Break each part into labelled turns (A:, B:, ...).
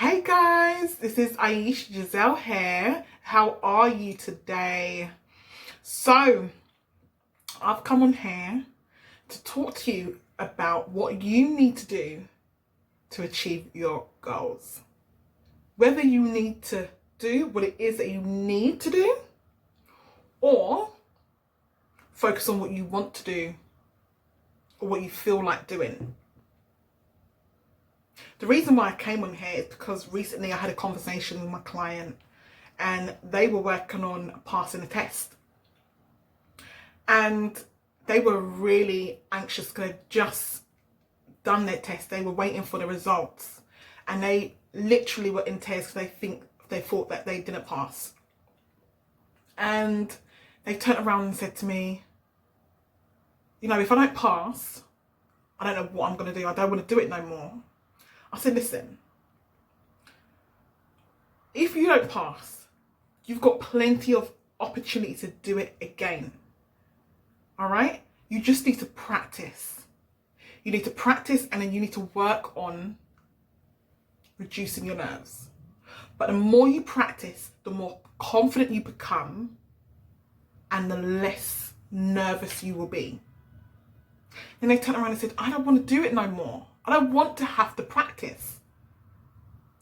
A: Hey guys, this is Ayesha Giselle here. How are you today? So, I've come on here to talk to you about what you need to do to achieve your goals. Whether you need to do what it is that you need to do or focus on what you want to do or what you feel like doing. The reason why I came on here is because recently I had a conversation with my client and they were working on passing a test. And they were really anxious because they'd just done their test. They were waiting for the results. And they literally were in tears because they thought that they didn't pass. And they turned around and said to me, you know, if I don't pass, I don't know what I'm going to do. I don't want to do it no more. I said, listen, if you don't pass, you've got plenty of opportunity to do it again. All right? You just need to practice. You need to practice and then you need to work on reducing your nerves. But the more you practice, the more confident you become and the less nervous you will be. Then they turned around and said, I don't want to do it no more. I don't want to have to practice.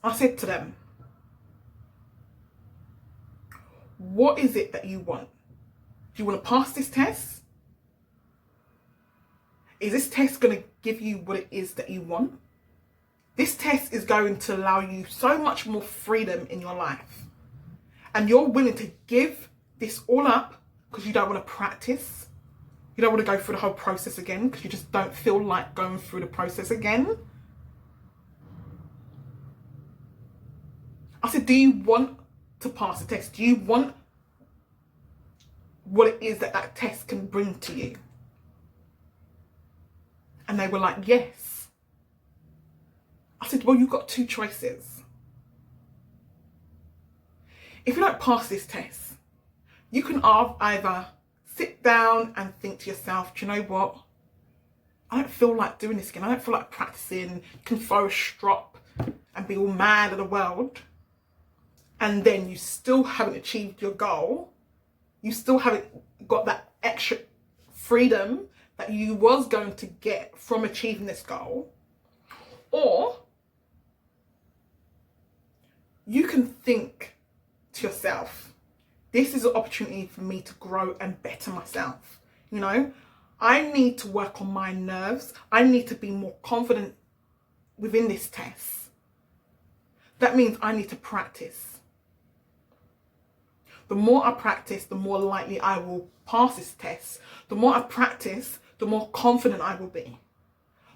A: I said to them, what is it that you want? Do you want to pass this test? Is this test going to give you what it is that you want? This test is going to allow you so much more freedom in your life. And you're willing to give this all up because you don't want to practice. You don't want to go through the whole process again because you just don't feel like going through the process again. I said, do you want to pass the test? Do you want what it is that that test can bring to you? And they were like, yes. I said, well, you've got two choices. If you don't pass this test, you can either sit down and think to yourself, do you know what? I don't feel like doing this again. I don't feel like practicing. You can throw a strop and be all mad at the world. And then you still haven't achieved your goal. You still haven't got that extra freedom that you was going to get from achieving this goal. Or you can think to yourself, this is an opportunity for me to grow and better myself. You know, I need to work on my nerves. I need to be more confident within this test. That means I need to practice. The more I practice, the more likely I will pass this test. The more I practice, the more confident I will be.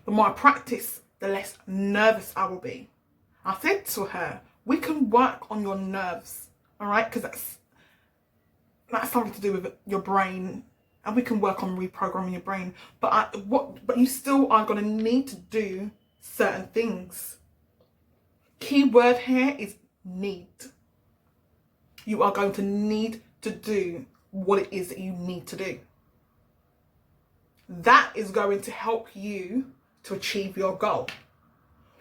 A: The more I practice, the less nervous I will be. I said to her, we can work on your nerves, all right? Because that's something to do with your brain, and we can work on reprogramming your brain. But you still are going to need to do certain things. Key word here is need. You are going to need to do what it is that you need to do. That is going to help you to achieve your goal.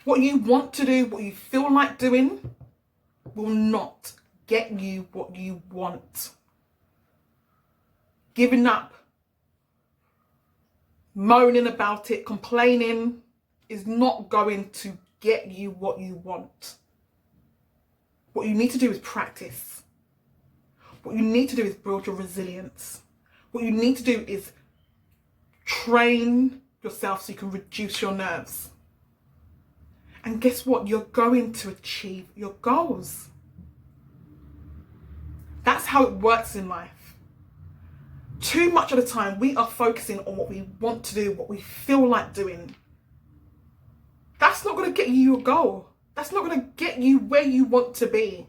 A: What you want to do, what you feel like doing, will not get you what you want. Giving up, moaning about it, complaining is not going to get you what you want. What you need to do is practice. What you need to do is build your resilience. What you need to do is train yourself so you can reduce your nerves. And guess what? You're going to achieve your goals. That's how it works in life. Too much of the time, we are focusing on what we want to do, what we feel like doing. That's not going to get you your goal. That's not going to get you where you want to be.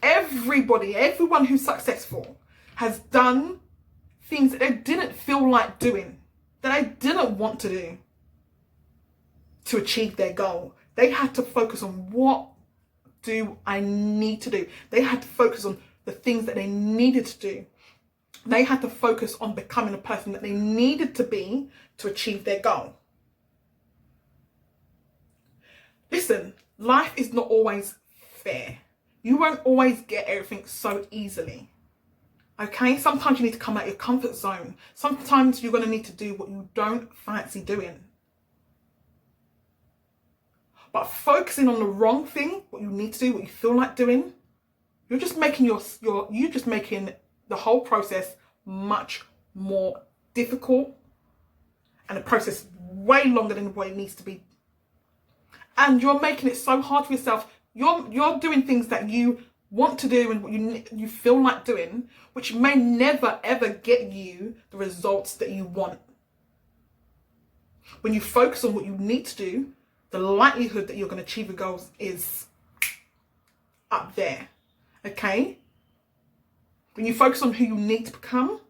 A: Everyone who's successful has done things that they didn't feel like doing, that they didn't want to do to achieve their goal. They had to focus on what do I need to do. They had to focus on the things that they needed to do. They had to focus on becoming a person that they needed to be to achieve their goal. Listen, life is not always fair. You won't always get everything so easily. Okay? Sometimes you need to come out of your comfort zone. Sometimes you're going to need to do what you don't fancy doing. But focusing on the wrong thing, what you need to do, what you feel like doing, you're just making the whole process much more difficult, and the process way longer than what it needs to be. And you're making it so hard for yourself. You're doing things that you want to do and what you feel like doing, which may never ever get you the results that you want. When you focus on what you need to do, the likelihood that you're going to achieve your goals is up there. Okay? When you focus on who you need to become,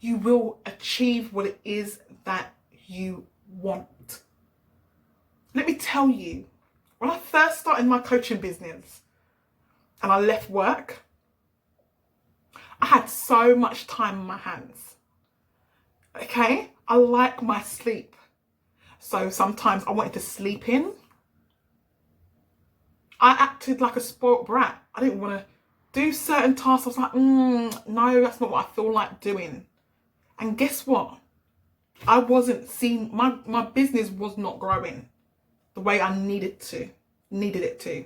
A: you will achieve what it is that you want. Let me tell you, when I first started my coaching business and I left work, I had so much time on my hands. Okay? I like my sleep. So sometimes I wanted to sleep in. I acted like a spoilt brat. I didn't want to do certain tasks. I was like, no, that's not what I feel like doing. And guess what? I wasn't seeing, my business was not growing the way I needed it to.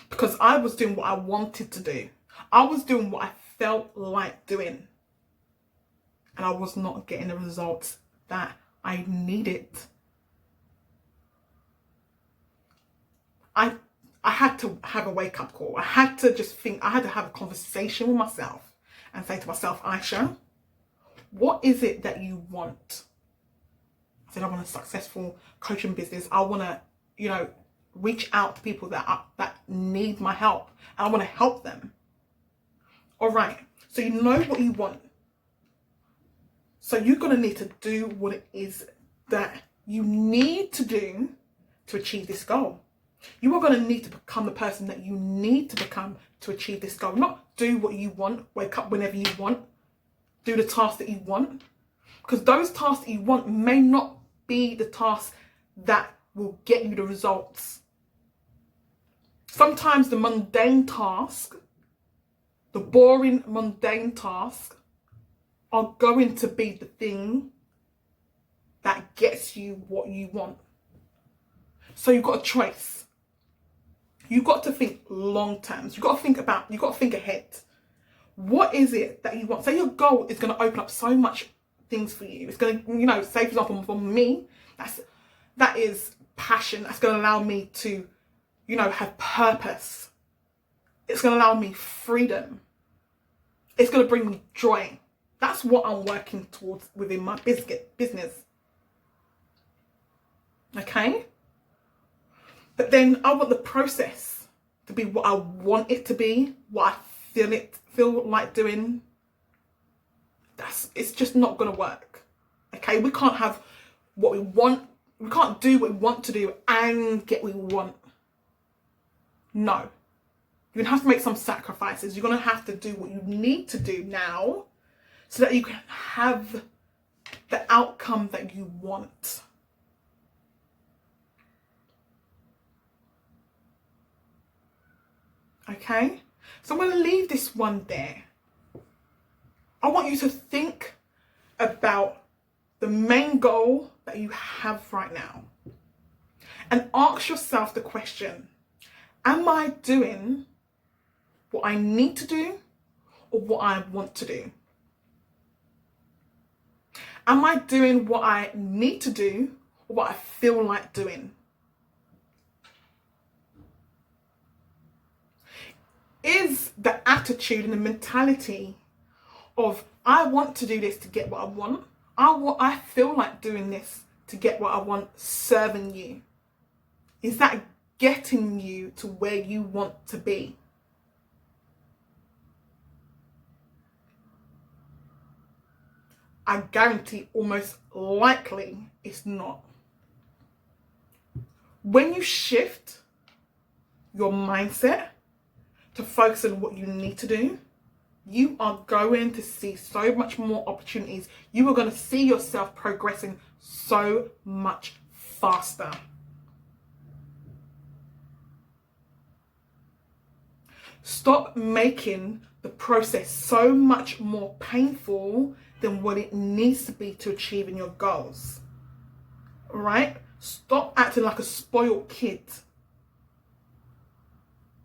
A: Because I was doing what I wanted to do. I was doing what I felt like doing. And I was not getting the results that I needed. I had to have a wake-up call. I had to just think, I had to have a conversation with myself and say to myself, Ayesha, what is it that you want? I said, I want a successful coaching business. I want to, reach out to people that need my help. And I want to help them. All right. So you know what you want. So you're going to need to do what it is that you need to do to achieve this goal. You are going to need to become the person that you need to become to achieve this goal. Not do what you want, wake up whenever you want, do the tasks that you want. Because those tasks that you want may not be the tasks that will get you the results. Sometimes the mundane task, the boring mundane task, are going to be the thing that gets you what you want. So you've got a choice. You've got to think long terms. You've got to think ahead. What is it that you want? Say your goal is going to open up so much things for you. It's going to, say for example, for me, that is passion. That's going to allow me to, have purpose. It's going to allow me freedom. It's going to bring me joy. That's what I'm working towards within my business. Okay? But then I want the process to be what I want it to be, what I feel like doing. It's just not going to work. Okay? We can't have what we want. We can't do what we want to do and get what we want. No. You're going to have to make some sacrifices. You're going to have to do what you need to do now so that you can have the outcome that you want. Okay? So I'm going to leave this one there. I want you to think about the main goal that you have right now. And ask yourself the question, am I doing what I need to do or what I want to do? Am I doing what I need to do or what I feel like doing? Is the attitude and the mentality of I want to do this to get what I want, I feel like doing this to get what I want, serving you? Is that getting you to where you want to be? I guarantee almost likely it's not. When you shift your mindset to focus on what you need to do, you are going to see so much more opportunities. You are going to see yourself progressing so much faster. Stop making the process so much more painful than what it needs to be to achieving your goals. Right? Stop acting like a spoiled kid.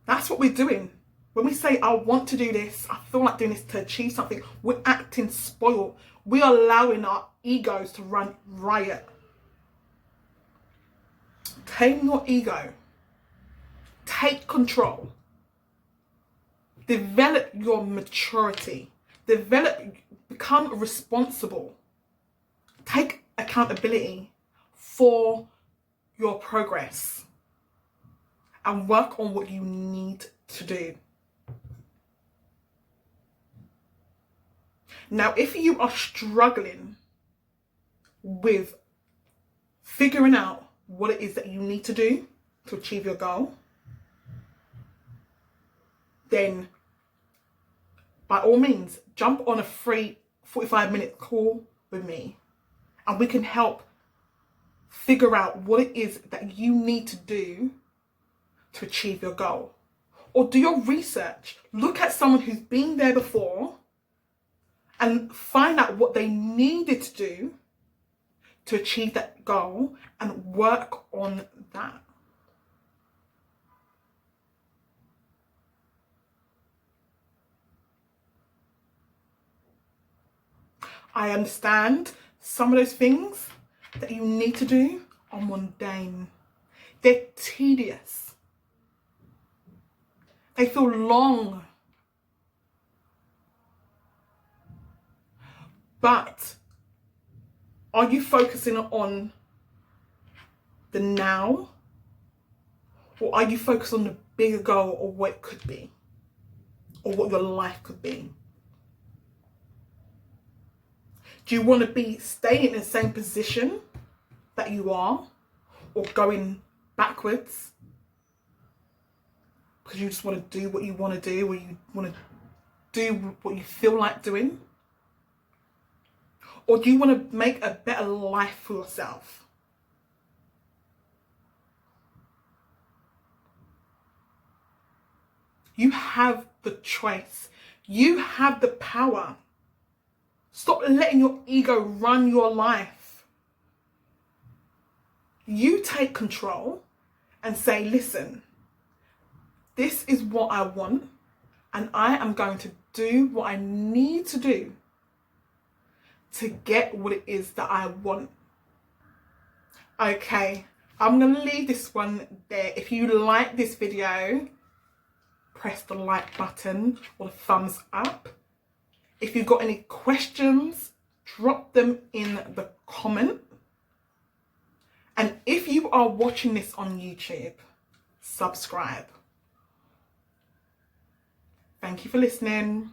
A: That's what we're doing. When we say, I want to do this, I feel like doing this to achieve something, we're acting spoiled. We're allowing our egos to run riot. Tame your ego. Take control. Develop your maturity. Become responsible. Take accountability for your progress and work on what you need to do. Now, if you are struggling with figuring out what it is that you need to do to achieve your goal, then by all means, jump on a free 45-minute call with me and we can help figure out what it is that you need to do to achieve your goal. Or do your research. Look at someone who's been there before and find out what they needed to do to achieve that goal and work on that. I understand some of those things that you need to do are mundane. They're tedious. They feel long. But are you focusing on the now? Or are you focused on the bigger goal or what it could be? Or what your life could be? Do you want to be staying in the same position that you are, or going backwards because you just want to do what you want to do, or you want to do what you feel like doing? Or do you want to make a better life for yourself? You have the choice. You have the power. Stop letting your ego run your life. You take control and say, listen, this is what I want, and I am going to do what I need to do to get what it is that I want. Okay, I'm going to leave this one there. If you like this video, press the like button or the thumbs up. If you've got any questions, drop them in the comment. And if you are watching this on YouTube, subscribe. Thank you for listening.